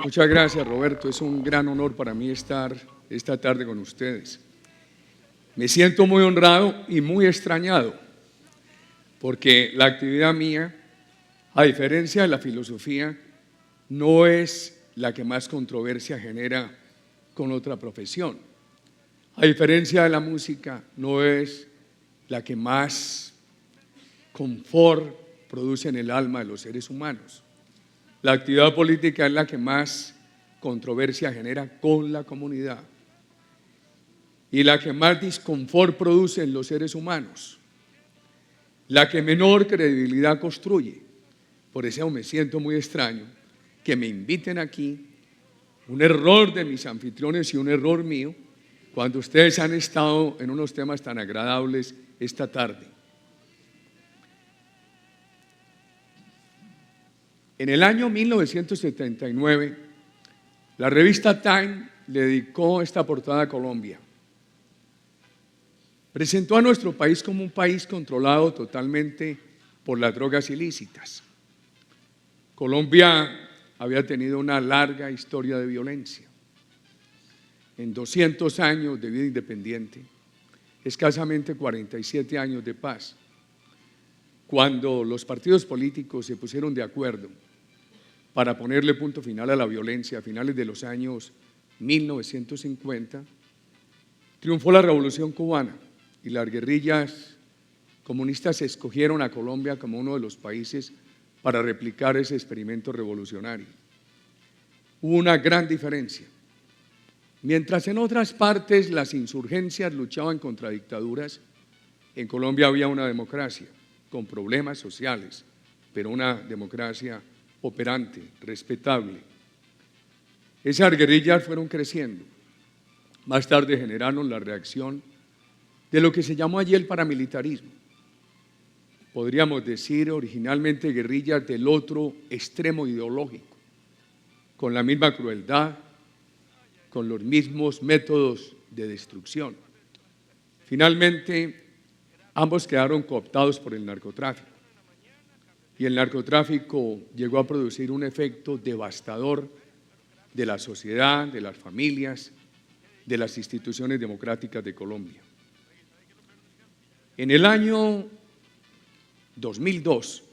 Muchas gracias, Roberto. Es un gran honor para mí estar esta tarde con ustedes. Me siento muy honrado y muy extrañado, porque la actividad mía, a diferencia de la filosofía, no es la que más controversia genera con otra profesión. A diferencia de la música, no es la que más confort produce en el alma de los seres humanos. La actividad política es la que más controversia genera con la comunidad y la que más disconfort produce en los seres humanos, la que menor credibilidad construye. Por eso me siento muy extraño que me inviten aquí, un error de mis anfitriones y un error mío, cuando ustedes han estado en unos temas tan agradables esta tarde. En el año 1979, la revista Time le dedicó esta portada a Colombia. Presentó a nuestro país como un país controlado totalmente por las drogas ilícitas. Colombia había tenido una larga historia de violencia. En 200 años de vida independiente, escasamente 47 años de paz, cuando los partidos políticos se pusieron de acuerdo para ponerle punto final a la violencia a finales de los años 1950, triunfó la Revolución Cubana y las guerrillas comunistas escogieron a Colombia como uno de los países para replicar ese experimento revolucionario. Hubo una gran diferencia. Mientras en otras partes las insurgencias luchaban contra dictaduras, en Colombia había una democracia con problemas sociales, pero una democracia operante, respetable. Esas guerrillas fueron creciendo. Más tarde generaron la reacción de lo que se llamó allí el paramilitarismo. Podríamos decir originalmente guerrillas del otro extremo ideológico, con la misma crueldad, con los mismos métodos de destrucción. Finalmente, ambos quedaron cooptados por el narcotráfico. Y el narcotráfico llegó a producir un efecto devastador de la sociedad, de las familias, de las instituciones democráticas de Colombia. En el año 2002,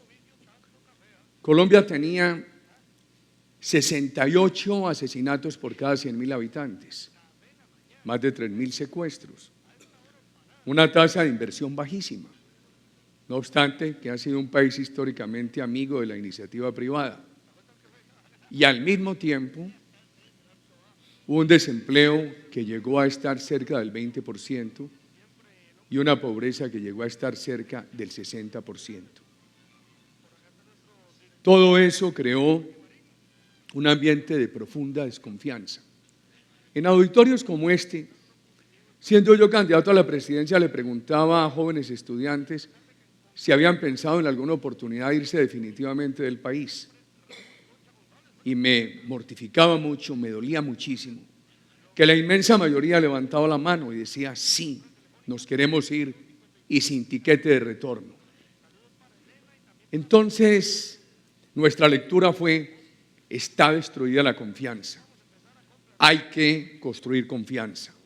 Colombia tenía 68 asesinatos por cada 100.000 habitantes, más de 3.000 secuestros, una tasa de inversión bajísima. No obstante, que ha sido un país históricamente amigo de la iniciativa privada. Y al mismo tiempo, hubo un desempleo que llegó a estar cerca del 20% y una pobreza que llegó a estar cerca del 60%. Todo eso creó un ambiente de profunda desconfianza. En auditorios como este, siendo yo candidato a la presidencia, le preguntaba a jóvenes estudiantes si habían pensado en alguna oportunidad de irse definitivamente del país. Y me mortificaba mucho, me dolía muchísimo, que la inmensa mayoría levantaba la mano y decía, sí, nos queremos ir y sin tiquete de retorno. Entonces, nuestra lectura fue, está destruida la confianza, hay que construir confianza.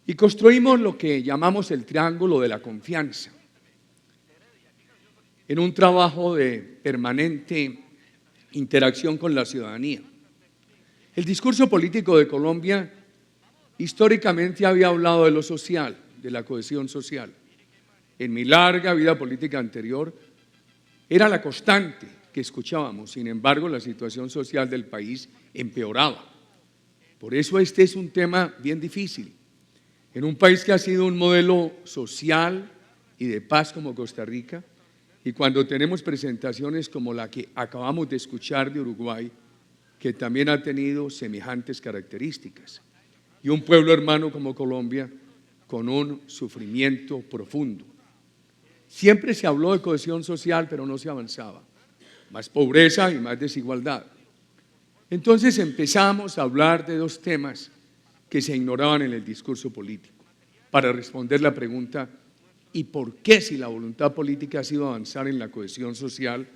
Y construimos lo que llamamos el triángulo de la confianza, en un trabajo de permanente interacción con la ciudadanía. El discurso político de Colombia históricamente había hablado de lo social, de la cohesión social. En mi larga vida política anterior era la constante que escuchábamos, sin embargo la situación social del país empeoraba. Por eso este es un tema bien difícil. En un país que ha sido un modelo social y de paz como Costa Rica, y cuando tenemos presentaciones como la que acabamos de escuchar de Uruguay, que también ha tenido semejantes características, y un pueblo hermano como Colombia, con un sufrimiento profundo. Siempre se habló de cohesión social, pero no se avanzaba. Más pobreza y más desigualdad. Entonces empezamos a hablar de dos temas que se ignoraban en el discurso político, para responder la pregunta, ¿y por qué si la voluntad política ha sido avanzar en la cohesión social,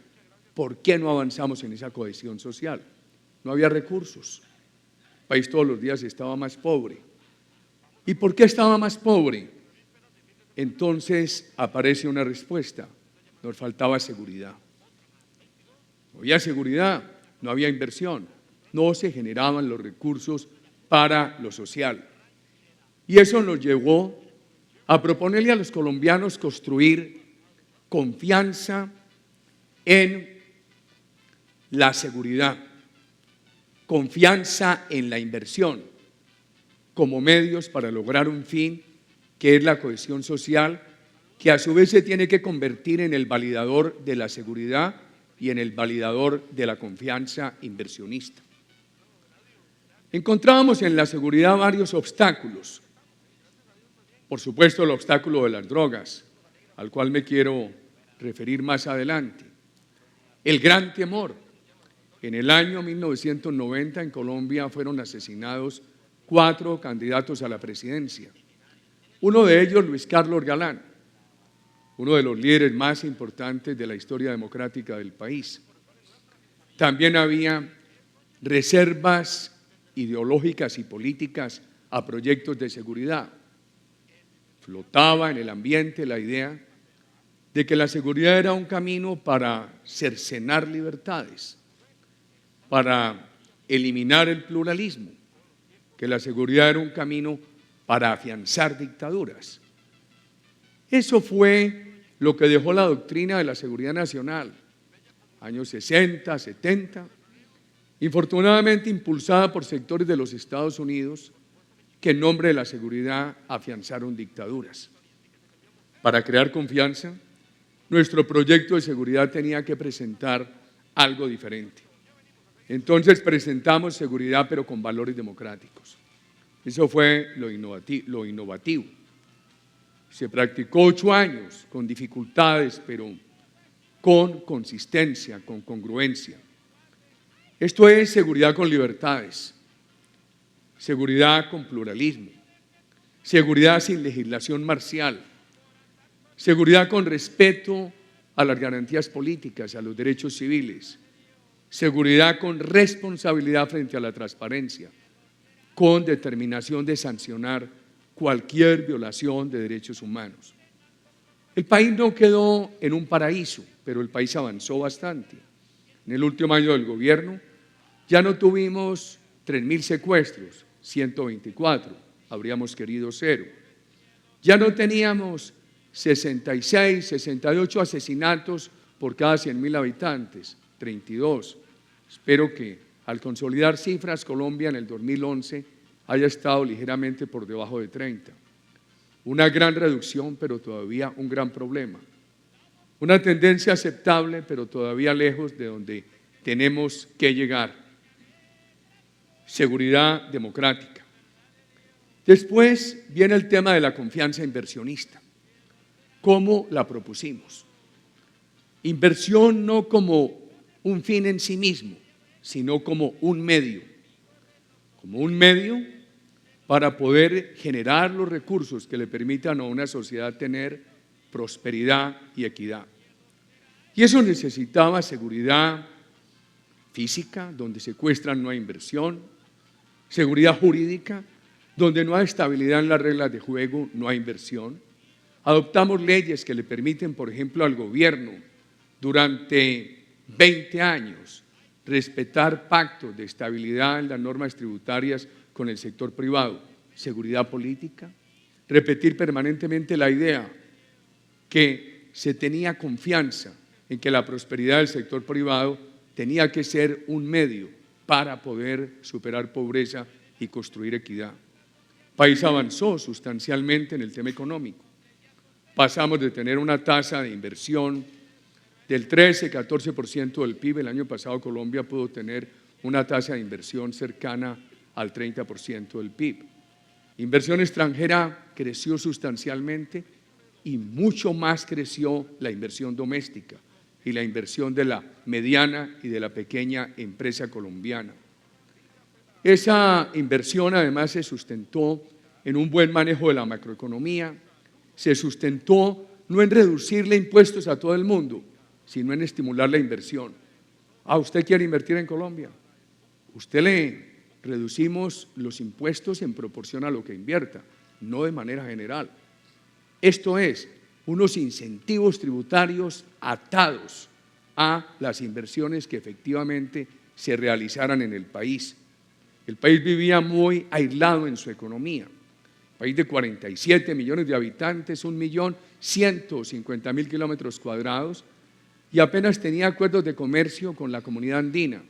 ¿por qué no avanzamos en esa cohesión social? No había recursos. El país todos los días estaba más pobre. ¿Y por qué estaba más pobre? Entonces aparece una respuesta: nos faltaba seguridad. No había seguridad, no había inversión, no se generaban los recursos para lo social. Y eso nos llevó a proponerle a los colombianos construir confianza en la seguridad, confianza en la inversión como medios para lograr un fin que es la cohesión social, que a su vez se tiene que convertir en el validador de la seguridad y en el validador de la confianza inversionista. Encontrábamos en la seguridad varios obstáculos. Por supuesto, el obstáculo de las drogas, al cual me quiero referir más adelante. El gran temor. En el año 1990 en Colombia fueron asesinados 4 candidatos a la presidencia. Uno de ellos, Luis Carlos Galán, uno de los líderes más importantes de la historia democrática del país. También había reservas ideológicas y políticas a proyectos de seguridad. Flotaba en el ambiente la idea de que la seguridad era un camino para cercenar libertades, para eliminar el pluralismo, que la seguridad era un camino para afianzar dictaduras. Eso fue lo que dejó la doctrina de la seguridad nacional, años 60, 70, infortunadamente impulsada por sectores de los Estados Unidos que en nombre de la seguridad afianzaron dictaduras. Para crear confianza, nuestro proyecto de seguridad tenía que presentar algo diferente. Entonces presentamos seguridad, pero con valores democráticos. Eso fue lo innovativo. Se practicó 8 años con dificultades, pero con consistencia, con congruencia. Esto es seguridad con libertades, seguridad con pluralismo, seguridad sin legislación marcial, seguridad con respeto a las garantías políticas, a los derechos civiles, seguridad con responsabilidad frente a la transparencia, con determinación de sancionar cualquier violación de derechos humanos. El país no quedó en un paraíso, pero el país avanzó bastante. En el último año del gobierno ya no tuvimos 3.000 secuestros, 124, habríamos querido 0. Ya no teníamos 66, 68 asesinatos por cada 100.000 habitantes, 32. Espero que al consolidar cifras, Colombia en el 2011 haya estado ligeramente por debajo de 30. Una gran reducción, pero todavía un gran problema. Una tendencia aceptable, pero todavía lejos de donde tenemos que llegar. Seguridad democrática. Después viene el tema de la confianza inversionista. ¿Cómo la propusimos? Inversión no como un fin en sí mismo, sino como un medio para poder generar los recursos que le permitan a una sociedad tener prosperidad y equidad. Y eso necesitaba seguridad física, donde secuestran no hay inversión, seguridad jurídica, donde no hay estabilidad en las reglas de juego, no hay inversión. Adoptamos leyes que le permiten, por ejemplo, al gobierno durante 20 años respetar pactos de estabilidad en las normas tributarias con el sector privado, seguridad política, repetir permanentemente la idea que se tenía confianza en que la prosperidad del sector privado tenía que ser un medio para poder superar pobreza y construir equidad. El país avanzó sustancialmente en el tema económico. Pasamos de tener una tasa de inversión del 13-14% del PIB. El año pasado Colombia pudo tener una tasa de inversión cercana al 30% del PIB. Inversión extranjera creció sustancialmente y mucho más creció la inversión doméstica y la inversión de la mediana y de la pequeña empresa colombiana. Esa inversión además se sustentó en un buen manejo de la macroeconomía, se sustentó no en reducirle impuestos a todo el mundo, sino en estimular la inversión. Ah, ¿usted quiere invertir en Colombia? Usted le reducimos los impuestos en proporción a lo que invierta, no de manera general. Esto es, unos incentivos tributarios atados a las inversiones que efectivamente se realizaran en el país. El país vivía muy aislado en su economía. País de 47 millones de habitantes, 1.150.000 kilómetros cuadrados, y apenas tenía acuerdos de comercio con la comunidad andina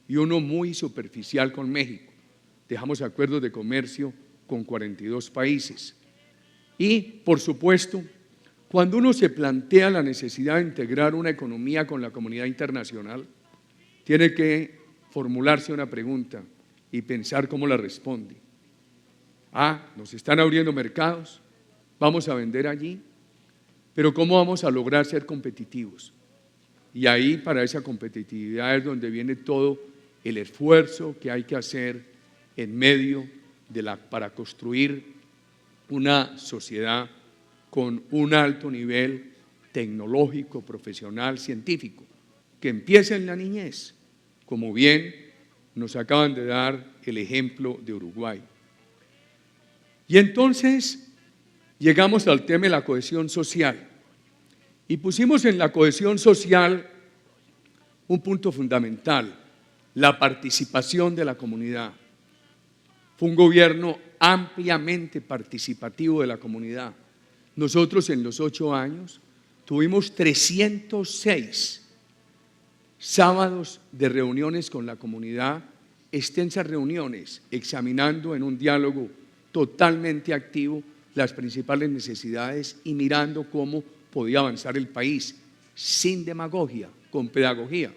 y uno muy superficial con México. Dejamos acuerdos de comercio con 42 países. Y, por supuesto, cuando uno se plantea la necesidad de integrar una economía con la comunidad internacional, tiene que formularse una pregunta y pensar cómo la responde. Ah, nos están abriendo mercados, vamos a vender allí, pero ¿cómo vamos a lograr ser competitivos? Y ahí, para esa competitividad es donde viene todo el esfuerzo que hay que hacer en medio para construir una sociedad con un alto nivel tecnológico, profesional, científico, que empieza en la niñez, como bien nos acaban de dar el ejemplo de Uruguay. Y entonces llegamos al tema de la cohesión social y pusimos en la cohesión social un punto fundamental, la participación de la comunidad. Fue un gobierno ampliamente participativo de la comunidad. Nosotros en los 8 años tuvimos 306 sábados de reuniones con la comunidad, extensas reuniones, examinando en un diálogo totalmente activo las principales necesidades y mirando cómo podía avanzar el país, sin demagogia, con pedagogía.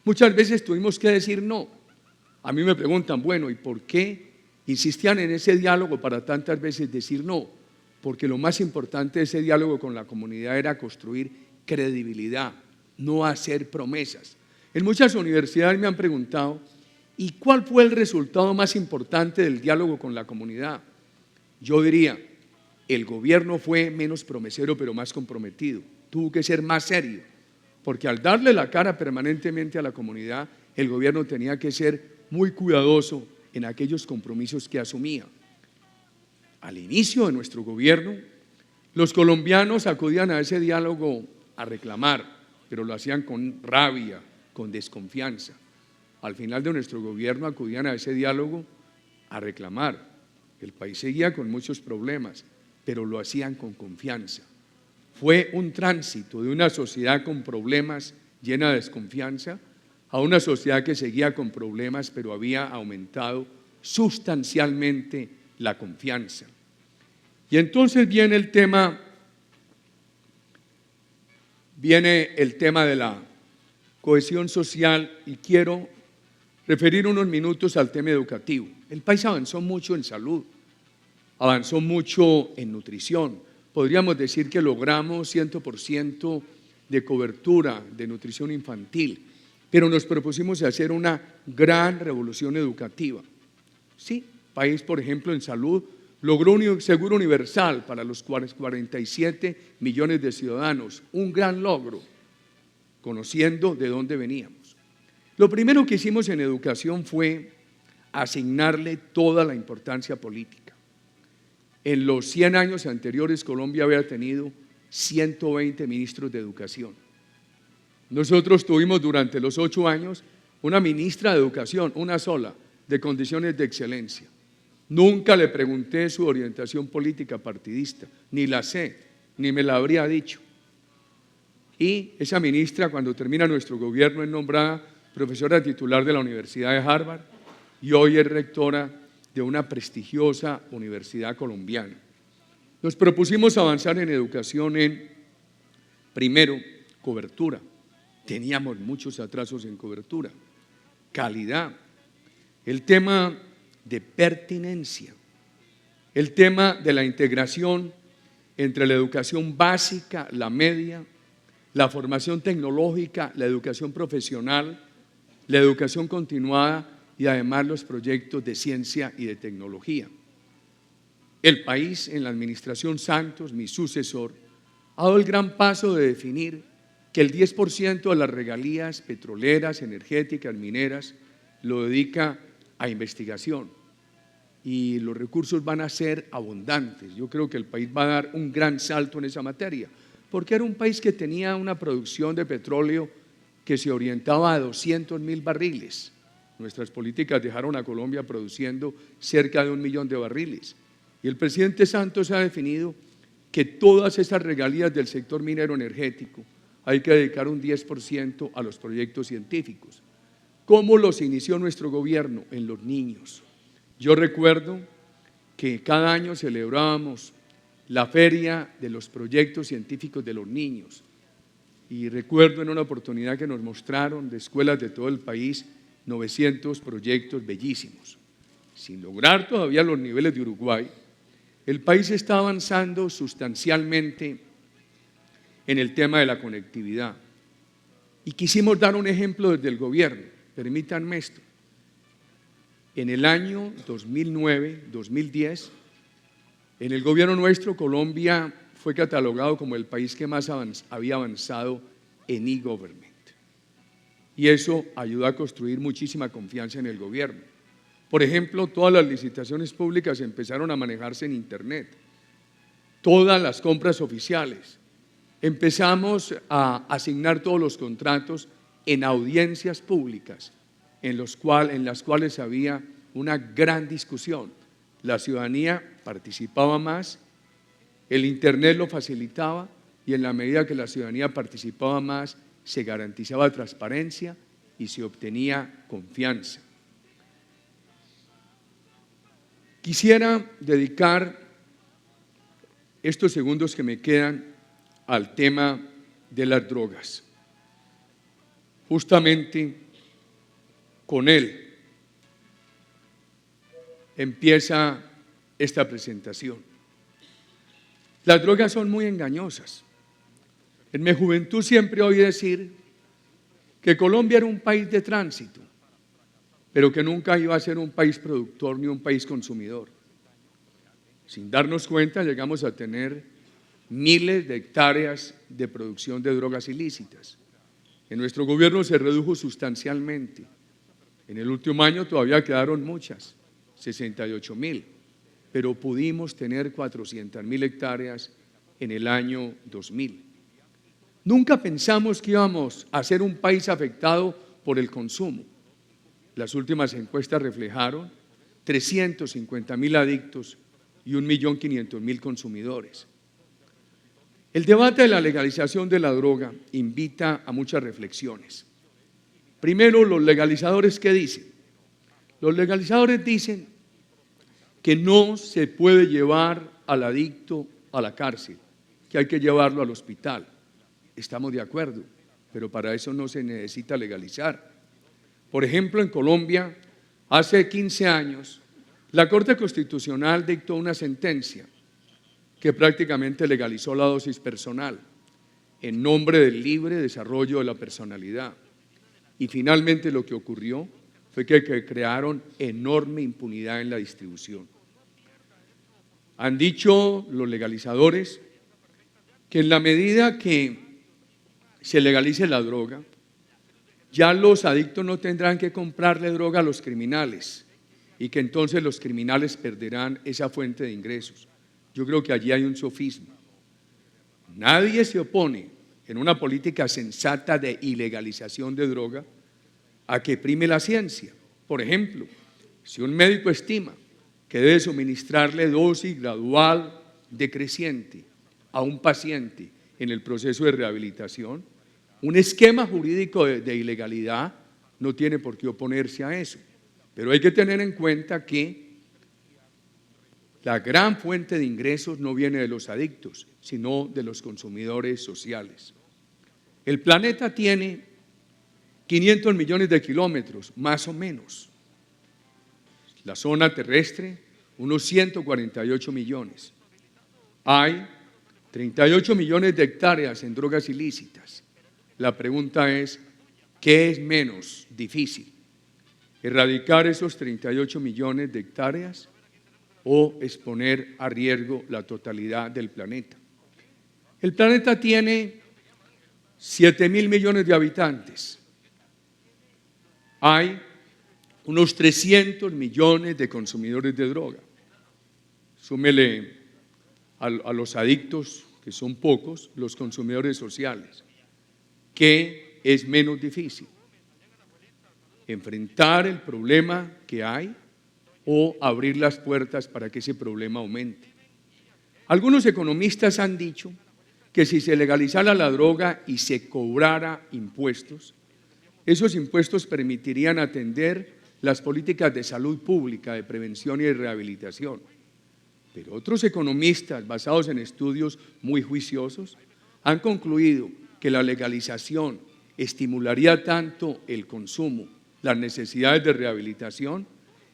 Muchas veces tuvimos que decir no. A mí me preguntan, bueno, ¿y por qué insistían en ese diálogo para tantas veces decir no? Porque lo más importante de ese diálogo con la comunidad era construir credibilidad, no hacer promesas. En muchas universidades me han preguntado, ¿y cuál fue el resultado más importante del diálogo con la comunidad? Yo diría, el gobierno fue menos promesero pero más comprometido, tuvo que ser más serio, porque al darle la cara permanentemente a la comunidad, el gobierno tenía que ser muy cuidadoso en aquellos compromisos que asumía. Al inicio de nuestro gobierno, los colombianos acudían a ese diálogo a reclamar, pero lo hacían con rabia, con desconfianza. Al final de nuestro gobierno acudían a ese diálogo a reclamar. El país seguía con muchos problemas, pero lo hacían con confianza. Fue un tránsito de una sociedad con problemas llena de desconfianza a una sociedad que seguía con problemas, pero había aumentado sustancialmente la confianza. Y entonces viene el tema de la cohesión social y quiero referir unos minutos al tema educativo. El país avanzó mucho en salud, avanzó mucho en nutrición. Podríamos decir que logramos 100% de cobertura de nutrición infantil, pero nos propusimos hacer una gran revolución educativa. Sí, país, por ejemplo, en salud logró un seguro universal para los 47 millones de ciudadanos, un gran logro, conociendo de dónde veníamos. Lo primero que hicimos en educación fue asignarle toda la importancia política. En los 100 años anteriores, Colombia había tenido 120 ministros de educación. Nosotros tuvimos durante los 8 años una ministra de educación, una sola, de condiciones de excelencia. Nunca le pregunté su orientación política partidista, ni la sé, ni me la habría dicho. Y esa ministra, cuando termina nuestro gobierno, es nombrada profesora titular de la Universidad de Harvard y hoy es rectora de una prestigiosa universidad colombiana. Nos propusimos avanzar en educación en, primero, cobertura. Teníamos muchos atrasos en cobertura. Calidad. El tema de pertinencia. El tema de la integración entre la educación básica, la media, la formación tecnológica, la educación profesional, la educación continuada y además los proyectos de ciencia y de tecnología. El país, en la administración Santos, mi sucesor, ha dado el gran paso de definir que el 10% de las regalías petroleras, energéticas, mineras, lo dedica a investigación y los recursos van a ser abundantes. Yo creo que el país va a dar un gran salto en esa materia, porque era un país que tenía una producción de petróleo que se orientaba a 200.000 barriles. Nuestras políticas dejaron a Colombia produciendo cerca de 1 millón de barriles. Y el presidente Santos ha definido que todas esas regalías del sector minero energético hay que dedicar un 10% a los proyectos científicos. ¿Cómo los inició nuestro gobierno? En los niños. Yo recuerdo que cada año celebrábamos la feria de los proyectos científicos de los niños y recuerdo en una oportunidad que nos mostraron de escuelas de todo el país 900 proyectos bellísimos. Sin lograr todavía los niveles de Uruguay, el país está avanzando sustancialmente en el tema de la conectividad. Y quisimos dar un ejemplo desde el gobierno, permítanme esto. En el año 2009-2010, en el gobierno nuestro, Colombia fue catalogado como el país que más había avanzado en e-government. Y eso ayudó a construir muchísima confianza en el gobierno. Por ejemplo, todas las licitaciones públicas empezaron a manejarse en Internet, todas las compras oficiales. Empezamos a asignar todos los contratos en audiencias públicas, en las cuales había una gran discusión. La ciudadanía participaba más, el Internet lo facilitaba y en la medida que la ciudadanía participaba más, se garantizaba transparencia y se obtenía confianza. Quisiera dedicar estos segundos que me quedan al tema de las drogas. Justamente con él empieza esta presentación. Las drogas son muy engañosas. En mi juventud siempre oí decir que Colombia era un país de tránsito, pero que nunca iba a ser un país productor ni un país consumidor. Sin darnos cuenta, llegamos a tener miles de hectáreas de producción de drogas ilícitas. En nuestro gobierno se redujo sustancialmente. En el último año todavía quedaron muchas, 68.000, pero pudimos tener 400.000 hectáreas en el año 2000. Nunca pensamos que íbamos a ser un país afectado por el consumo. Las últimas encuestas reflejaron 350.000 adictos y 1.500.000 consumidores. El debate de la legalización de la droga invita a muchas reflexiones. Primero, los legalizadores, ¿qué dicen? Los legalizadores dicen que no se puede llevar al adicto a la cárcel, que hay que llevarlo al hospital. Estamos de acuerdo, pero para eso no se necesita legalizar. Por ejemplo, en Colombia, hace 15 años, la Corte Constitucional dictó una sentencia que prácticamente legalizó la dosis personal en nombre del libre desarrollo de la personalidad. Y finalmente lo que ocurrió fue que crearon enorme impunidad en la distribución. Han dicho los legalizadores que en la medida que se legalice la droga, ya los adictos no tendrán que comprarle droga a los criminales y que entonces los criminales perderán esa fuente de ingresos. Yo creo que allí hay un sofisma. Nadie se opone en una política sensata de ilegalización de droga a que prime la ciencia. Por ejemplo, si un médico estima que debe suministrarle dosis gradual decreciente a un paciente en el proceso de rehabilitación, un esquema jurídico de ilegalidad no tiene por qué oponerse a eso. Pero hay que tener en cuenta que la gran fuente de ingresos no viene de los adictos, sino de los consumidores sociales. El planeta tiene 500 millones de kilómetros, más o menos. La zona terrestre, unos 148 millones. Hay 38 millones de hectáreas en drogas ilícitas. La pregunta es, ¿qué es menos difícil? ¿Erradicar esos 38 millones de hectáreas o exponer a riesgo la totalidad del planeta? El planeta tiene 7.000 millones de habitantes. Hay unos 300 millones de consumidores de droga. Súmele a los adictos, que son pocos, los consumidores sociales. ¿Qué es menos difícil? ¿Enfrentar el problema que hay o abrir las puertas para que ese problema aumente? Algunos economistas han dicho que si se legalizara la droga y se cobrara impuestos, esos impuestos permitirían atender las políticas de salud pública, de prevención y de rehabilitación. Pero otros economistas, basados en estudios muy juiciosos, han concluido que la legalización estimularía tanto el consumo, las necesidades de rehabilitación,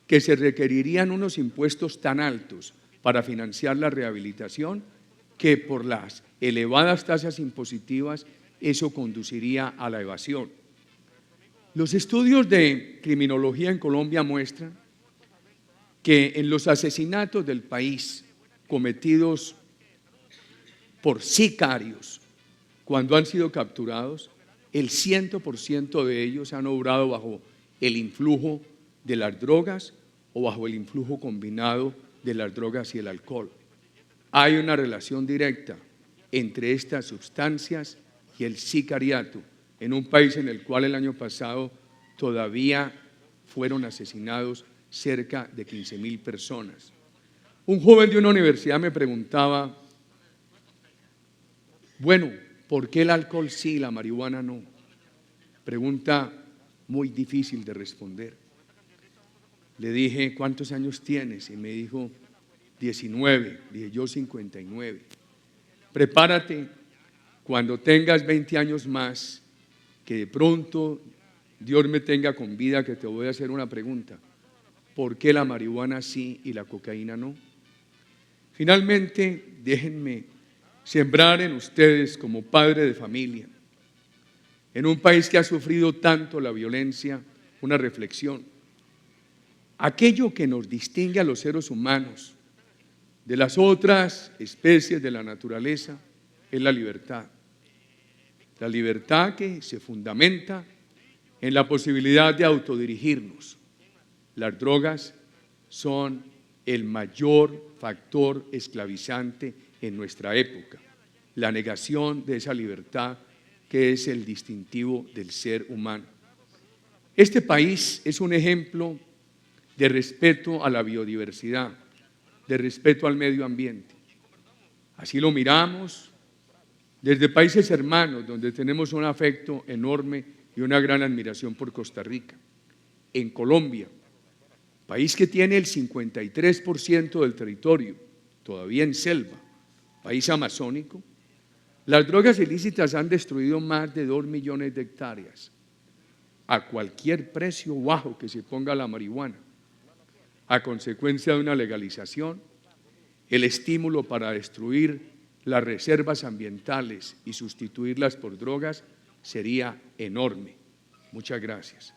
que se requerirían unos impuestos tan altos para financiar la rehabilitación, que por las elevadas tasas impositivas eso conduciría a la evasión. Los estudios de criminología en Colombia muestran que en los asesinatos del país cometidos por sicarios, cuando han sido capturados, el 100% de ellos han obrado bajo el influjo de las drogas o bajo el influjo combinado de las drogas y el alcohol. Hay una relación directa entre estas sustancias y el sicariato en un país en el cual el año pasado todavía fueron asesinados cerca de 15.000 personas. Un joven de una universidad me preguntaba, bueno, ¿por qué el alcohol sí y la marihuana no? Pregunta muy difícil de responder. Le dije, ¿cuántos años tienes? Y me dijo, 19. Dije, yo 59. Prepárate cuando tengas 20 años más, que de pronto Dios me tenga con vida, que te voy a hacer una pregunta. ¿Por qué la marihuana sí y la cocaína no? Finalmente, déjenme sembrar en ustedes como padre de familia, en un país que ha sufrido tanto la violencia, una reflexión. Aquello que nos distingue a los seres humanos de las otras especies de la naturaleza es la libertad. La libertad que se fundamenta en la posibilidad de autodirigirnos. Las drogas son el mayor factor esclavizante en nuestra época, la negación de esa libertad que es el distintivo del ser humano. Este país es un ejemplo de respeto a la biodiversidad, de respeto al medio ambiente. Así lo miramos desde países hermanos, donde tenemos un afecto enorme y una gran admiración por Costa Rica. En Colombia, país que tiene el 53% del territorio, todavía en selva, país amazónico, las drogas ilícitas han destruido más de 2 millones de hectáreas, a cualquier precio bajo que se ponga la marihuana. A consecuencia de una legalización, el estímulo para destruir las reservas ambientales y sustituirlas por drogas sería enorme. Muchas gracias.